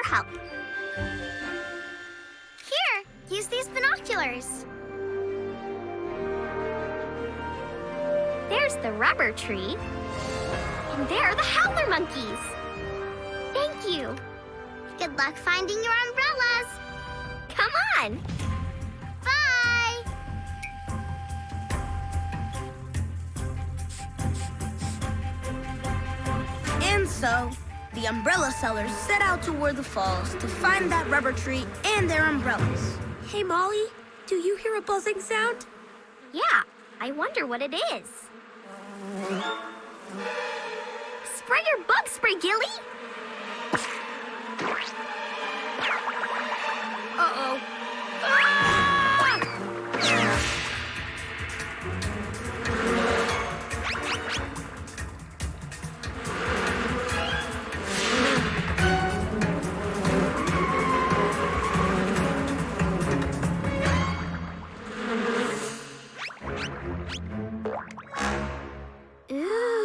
help. Here, use these binoculars. There's the rubber tree. And there are the howler monkeys. Thank you. Good luck finding your umbrellas. Come on. Bye. And so, the umbrella sellers set out toward the falls to find that rubber tree and their umbrellas. Hey, Molly, do you hear a buzzing sound? Yeah, I wonder what it is. Spray your bug spray, Gilly. Uh-oh. Ooh.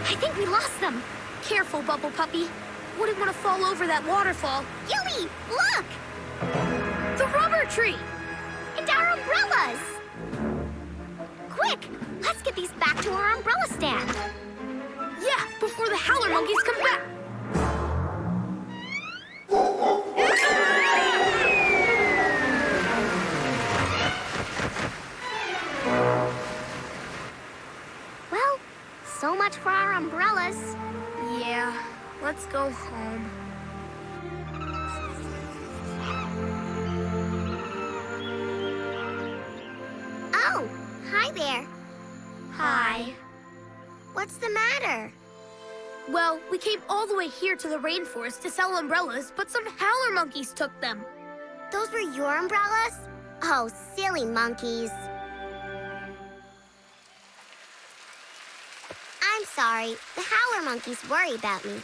I think we lost them. Careful, Bubble Puppy. Wouldn't want to fall over that waterfall. Gilly, look! The rubber tree! And our umbrellas! Quick, let's get these back to our umbrella stand. Yeah, before the howler monkeys come back. Well, so much for our umbrellas. Yeah, let's go home. Oh, hi there. Hi. What's the matter? Well, we came all the way here to the rainforest to sell umbrellas, but some howler monkeys took them. Those were your umbrellas? Oh, silly monkeys. I'm sorry. The howler monkeys worry about me.